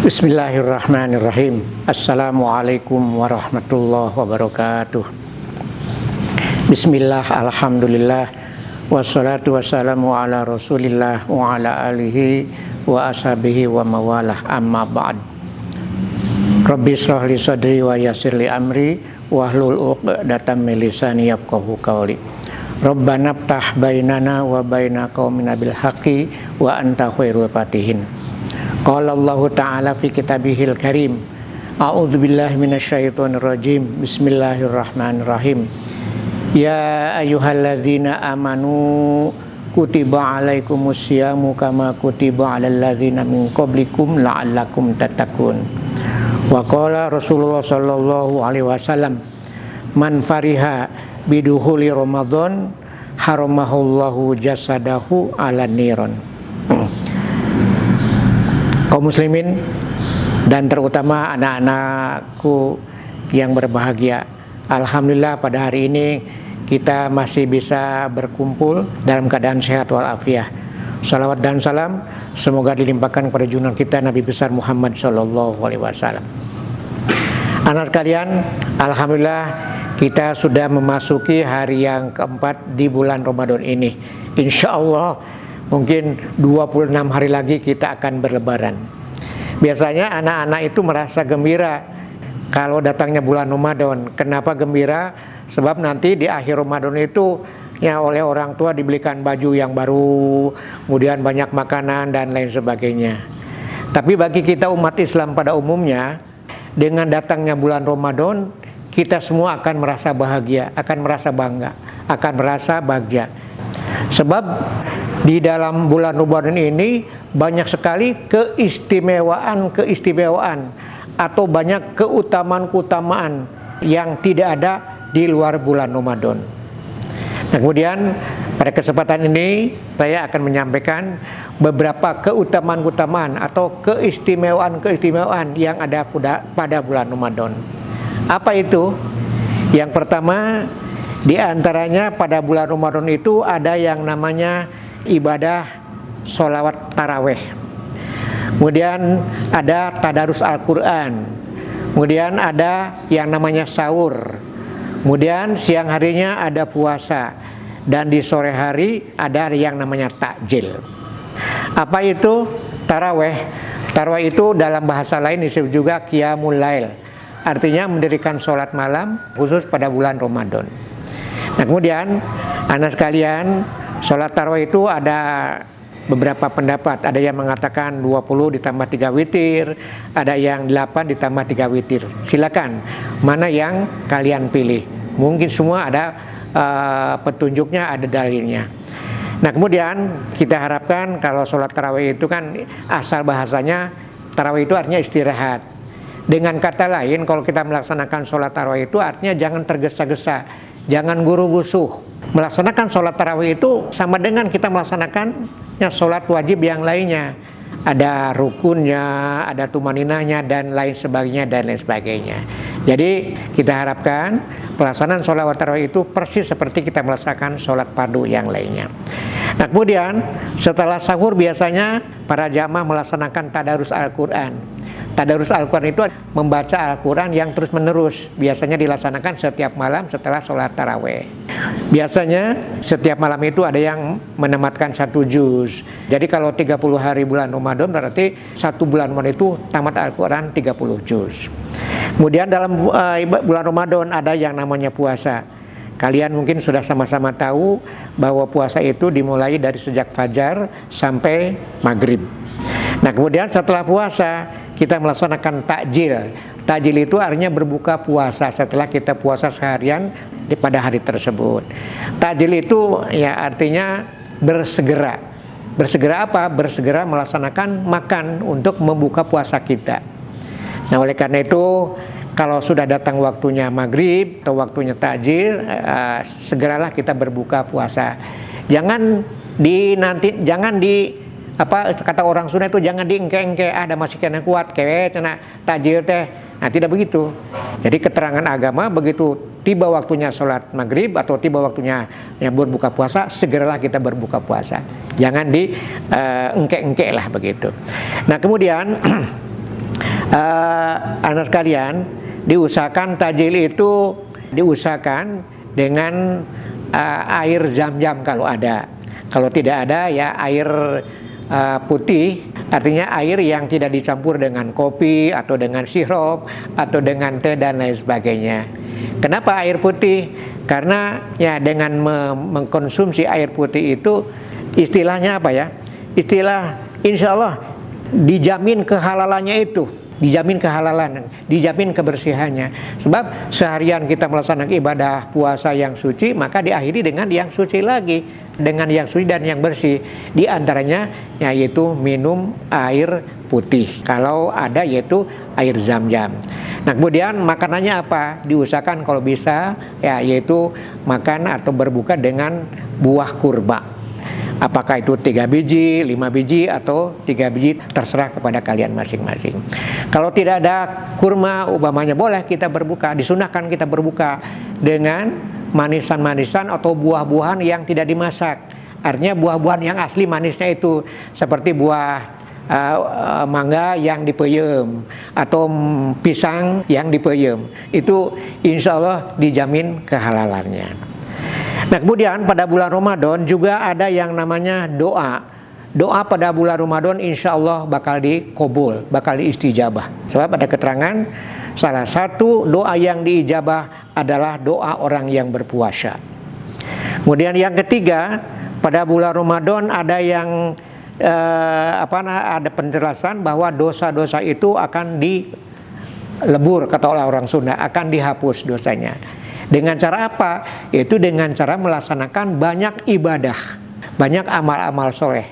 Bismillahirrahmanirrahim. Assalamualaikum warahmatullahi wabarakatuh. Bismillah, alhamdulillah, wassalatu wassalamu ala rasulillah wa ala alihi wa ashabihi wa mawalah, amma ba'd. Rabbi shrah li sadri wa yassir li amri wahlul 'uqdatam min lisani yafqahu qawli. Rabbana ftah bainana wa baina qaumina bil haqqi wa anta khairul fatihin. Qala Allah Ta'ala fi kitabihil karim. A'udzubillahi minasyaitonir rajim. Bismillahirrahmanirrahim. Ya ayyuhalladzina amanu kutiba alaikumusyamu kama kutiba alal ladzina min qablikum la'allakum tattaqun. Wa qala Rasulullah sallallahu alaihi wasallam, man fariha biduhuli Ramadan haramahullahu jasadahu ala niron. Kaum muslimin dan terutama anak-anakku yang berbahagia, alhamdulillah pada hari ini kita masih bisa berkumpul dalam keadaan sehat walafiat. Salawat dan salam semoga dilimpahkan kepada junjungan kita Nabi besar Muhammad sallallahu alaihi wasallam. Anak sekalian, alhamdulillah kita sudah memasuki hari yang keempat di bulan Ramadan ini. Insya Allah mungkin 26 hari lagi kita akan berlebaran. Biasanya anak-anak itu merasa gembira kalau datangnya bulan Ramadan. Kenapa gembira? Sebab nanti di akhir Ramadan itu ya oleh orang tua dibelikan baju yang baru, kemudian banyak makanan dan lain sebagainya. Tapi bagi kita umat Islam pada umumnya, dengan datangnya bulan Ramadan, kita semua akan merasa bahagia, akan merasa bangga, akan merasa bahagia. Sebab di dalam bulan Ramadan ini banyak sekali keistimewaan atau banyak keutamaan yang tidak ada di luar bulan Ramadan. Nah, kemudian pada kesempatan ini saya akan menyampaikan beberapa keutamaan atau keistimewaan yang ada pada bulan Ramadan. Apa itu? Yang pertama, di antaranya pada bulan Ramadan itu ada yang namanya ibadah sholawat taraweh. Kemudian ada tadarus Al-Quran. Kemudian ada yang namanya sahur. Kemudian siang harinya ada puasa. Dan di sore hari ada yang namanya takjil. Apa itu taraweh? Taraweh itu dalam bahasa lain disebut juga qiyamul lail. Artinya mendirikan sholat malam khusus pada bulan Ramadan. Nah, kemudian anak sekalian, sholat tarawih itu ada beberapa pendapat. Ada yang mengatakan 20 ditambah 3 witir, ada yang 8 ditambah 3 witir. Silakan, mana yang kalian pilih. Mungkin semua ada petunjuknya, ada dalilnya. Nah, kemudian kita harapkan kalau sholat tarawih itu kan asal bahasanya tarawih itu artinya istirahat. Dengan kata lain, kalau kita melaksanakan sholat tarawih itu artinya jangan tergesa-gesa, jangan guru-gusuh. Melaksanakan sholat tarawih itu sama dengan kita melaksanakan sholat wajib yang lainnya. Ada rukunnya, ada tumaninahnya, dan lain sebagainya. Jadi kita harapkan pelaksanaan sholat tarawih itu persis seperti kita melaksanakan sholat fardu yang lainnya. Nah, kemudian setelah sahur biasanya para jamaah melaksanakan tadarus Al-Quran. Tadarus Al-Quran itu membaca Al-Quran yang terus menerus. Biasanya dilaksanakan setiap malam setelah sholat taraweh. Biasanya setiap malam itu ada yang menamatkan 1 juz. Jadi kalau 30 hari bulan Ramadan berarti 1 bulan Ramadan itu tamat Al-Quran 30 juz. Kemudian dalam bulan Ramadan ada yang namanya puasa. Kalian mungkin sudah sama-sama tahu bahwa puasa itu dimulai dari sejak fajar sampai maghrib. Nah, kemudian setelah puasa kita melaksanakan takjil. Takjil itu artinya berbuka puasa setelah kita puasa seharian pada hari tersebut. Takjil itu ya artinya bersegera. Bersegera apa? Bersegera melaksanakan makan untuk membuka puasa kita. Nah, oleh karena itu kalau sudah datang waktunya maghrib atau waktunya takjil, segeralah kita berbuka puasa. Jangan kata orang Sunda itu jangan diengke-engke, ada masih kena kuat kewe cenah takjil teh. Nah, tidak begitu. Jadi keterangan agama begitu tiba waktunya sholat maghrib atau tiba waktunya berbuka puasa, segeralah kita berbuka puasa. Jangan diengke-engke lah begitu. Nah, kemudian Anak sekalian, diusahakan tajil itu diusahakan dengan air zam-zam kalau ada. Kalau tidak ada ya air putih, artinya air yang tidak dicampur dengan kopi atau dengan sirup atau dengan teh dan lain sebagainya. Kenapa air putih? Karena ya dengan mengkonsumsi air putih itu istilahnya apa ya? Istilah insya Allah dijamin kehalalannya itu. Dijamin kehalalan, dijamin kebersihannya. Sebab seharian kita melaksanakan ibadah puasa yang suci, maka diakhiri dengan yang suci lagi, dengan yang suci dan yang bersih. Di antaranya yaitu minum air putih. Kalau ada yaitu air zam-zam. Nah, kemudian makanannya apa? Diusahakan kalau bisa ya yaitu makan atau berbuka dengan buah kurma. Apakah itu 3 biji, 5 biji, atau 3 biji, terserah kepada kalian masing-masing. Kalau tidak ada kurma, umpamanya boleh kita berbuka, disunahkan kita berbuka dengan manisan-manisan atau buah-buahan yang tidak dimasak. Artinya buah-buahan yang asli manisnya itu, seperti buah mangga yang dipeyem, atau pisang yang dipeyem. Itu insya Allah dijamin kehalalannya. Nah, kemudian pada bulan Ramadan juga ada yang namanya doa. Doa pada bulan Ramadan insya Allah bakal dikabul, bakal diistijabah. Sebab ada keterangan salah satu doa yang diijabah adalah doa orang yang berpuasa. Kemudian yang ketiga, pada bulan Ramadan ada yang ada penjelasan bahwa dosa-dosa itu akan dilebur, kata orang Sunda, akan dihapus dosanya. Dengan cara apa? Yaitu dengan cara melaksanakan banyak ibadah, banyak amal-amal soleh.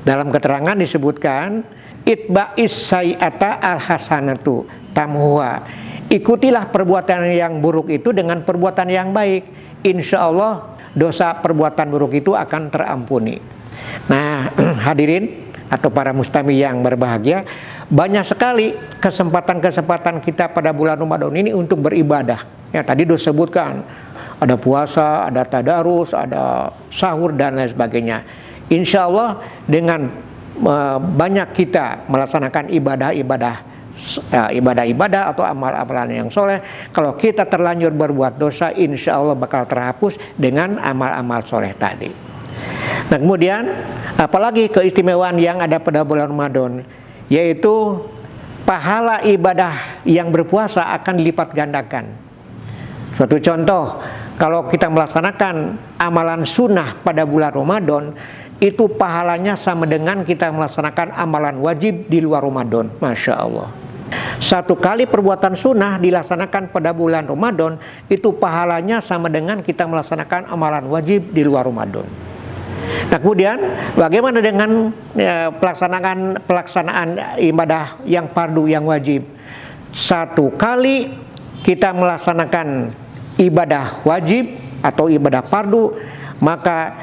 Dalam keterangan disebutkan, itba'is sayyata al-hasanatu tamhuha. Ikutilah perbuatan yang buruk itu dengan perbuatan yang baik. Insya Allah dosa perbuatan buruk itu akan terampuni. Nah, hadirin atau para mustami yang berbahagia, banyak sekali kesempatan-kesempatan kita pada bulan Ramadan ini untuk beribadah. Ya, tadi disebutkan ada puasa, ada tadarus, ada sahur dan lain sebagainya. Insya Allah dengan banyak kita melaksanakan ibadah-ibadah atau amal-amalan yang soleh, kalau kita terlanjur berbuat dosa, insya Allah bakal terhapus dengan amal-amal soleh tadi. Nah, kemudian apalagi keistimewaan yang ada pada bulan Ramadan, yaitu pahala ibadah yang berpuasa akan dilipat gandakan. Suatu contoh, kalau kita melaksanakan amalan sunnah pada bulan Ramadan, itu pahalanya sama dengan kita melaksanakan amalan wajib di luar Ramadan. Masya Allah. Satu kali perbuatan sunnah dilaksanakan pada bulan Ramadan, itu pahalanya sama dengan kita melaksanakan amalan wajib di luar Ramadan. Nah, kemudian bagaimana dengan pelaksanaan ibadah yang fardu, yang wajib? Satu kali kita melaksanakan ibadah wajib atau ibadah fardu, maka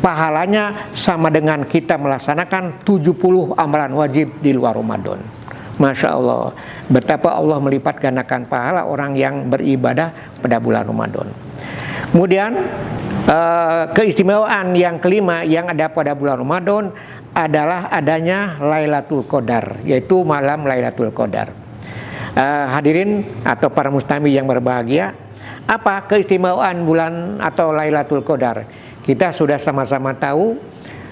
pahalanya sama dengan kita melaksanakan 70 amalan wajib di luar Ramadan. Masya Allah, betapa Allah melipat gandakan pahala orang yang beribadah pada bulan Ramadan. Kemudian keistimewaan yang kelima yang ada pada bulan Ramadan adalah adanya Lailatul Qadar, yaitu malam Lailatul Qadar. Hadirin atau para mustami yang berbahagia, apa keistimewaan bulan atau Lailatul Qadar? Kita sudah sama-sama tahu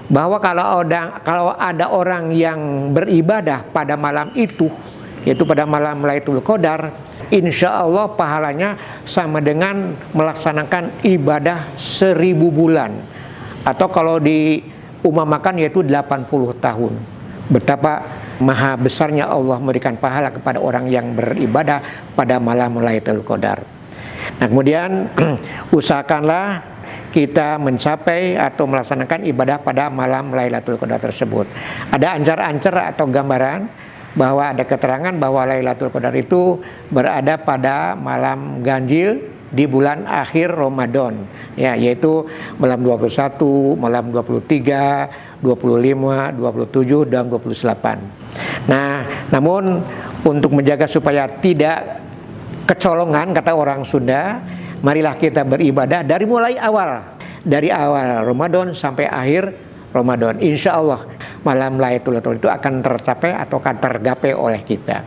bahwa kalau ada orang yang beribadah pada malam itu, yaitu pada malam Lailatul Qadar, insya Allah pahalanya sama dengan melaksanakan ibadah 1000 bulan, atau kalau diumpamakan yaitu 80 tahun. Betapa maha besarnya Allah memberikan pahala kepada orang yang beribadah pada malam Lailatul Qadar. Nah, kemudian usahakanlah kita mencapai atau melaksanakan ibadah pada malam Lailatul Qadar tersebut. Ada ancar-ancar atau gambaran bahwa ada keterangan bahwa Lailatul Qadar itu berada pada malam ganjil di bulan akhir Ramadan, ya, yaitu malam 21, malam 23, 25, 27 dan 28. Nah, namun untuk menjaga supaya tidak kecolongan, kata orang Sunda, marilah kita beribadah dari awal Ramadan sampai akhir Ramadan. Insya Allah malam Lailatul Qadar itu akan tercapai atau akan tergapai oleh kita.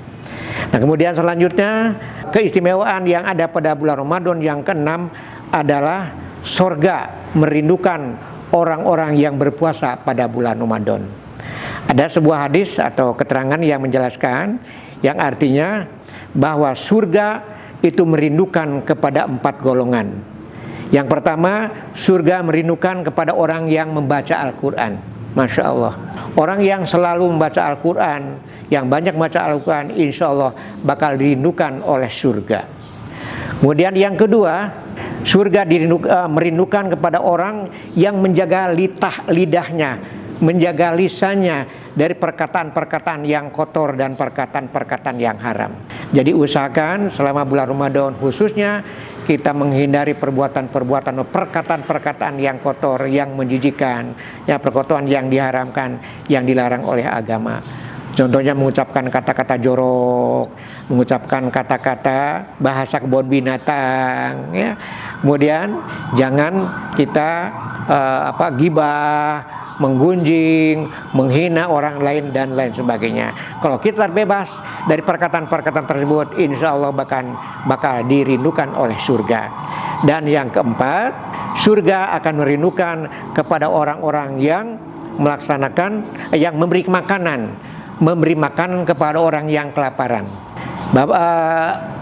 Nah, kemudian selanjutnya keistimewaan yang ada pada bulan Ramadan yang keenam adalah surga merindukan orang-orang yang berpuasa pada bulan Ramadan. Ada sebuah hadis atau keterangan yang menjelaskan yang artinya bahwa surga itu merindukan kepada 4 golongan. Yang pertama, surga merindukan kepada orang yang membaca Al-Quran. Masya Allah. Orang yang selalu membaca Al-Quran, yang banyak membaca Al-Quran, insya Allah bakal dirindukan oleh surga. Kemudian yang kedua, surga merindukan kepada orang yang menjaga lidahnya, menjaga lisannya dari perkataan-perkataan yang kotor dan perkataan-perkataan yang haram. Jadi usahakan selama bulan Ramadan khususnya kita menghindari perbuatan-perbuatan, perkataan-perkataan yang kotor, yang menjijikan, ya perkataan yang diharamkan, yang dilarang oleh agama. Contohnya mengucapkan kata-kata jorok, mengucapkan kata-kata bahasa kebun binatang, ya. Kemudian jangan kita ghibah, menggunjing, menghina orang lain dan lain sebagainya. Kalau kita terbebas dari perkataan-perkataan tersebut, insya Allah bakal dirindukan oleh surga. Dan yang keempat, surga akan merindukan kepada orang-orang yang melaksanakan, yang memberi makanan kepada orang yang kelaparan.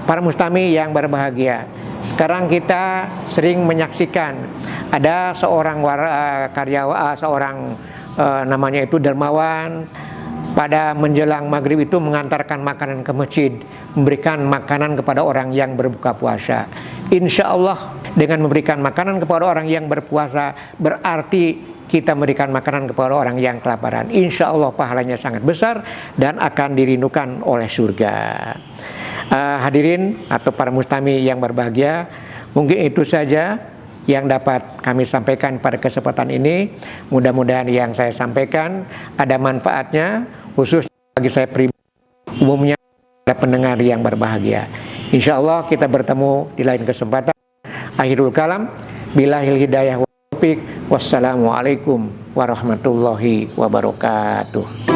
Para mustami yang berbahagia, sekarang kita sering menyaksikan ada seorang namanya itu dermawan, pada menjelang maghrib itu mengantarkan makanan ke masjid, memberikan makanan kepada orang yang berbuka puasa. Insya Allah dengan memberikan makanan kepada orang yang berpuasa berarti kita memberikan makanan kepada orang yang kelaparan. Insya Allah pahalanya sangat besar dan akan dirindukan oleh surga. Hadirin atau para mustami yang berbahagia, mungkin itu saja yang dapat kami sampaikan pada kesempatan ini. Mudah-mudahan yang saya sampaikan ada manfaatnya, khusus bagi saya pribadi, umumnya para pendengar yang berbahagia. Insya Allah kita bertemu di lain kesempatan. Akhirul kalam, billahil hidayah wa taufiq. Wassalamualaikum warahmatullahi wabarakatuh.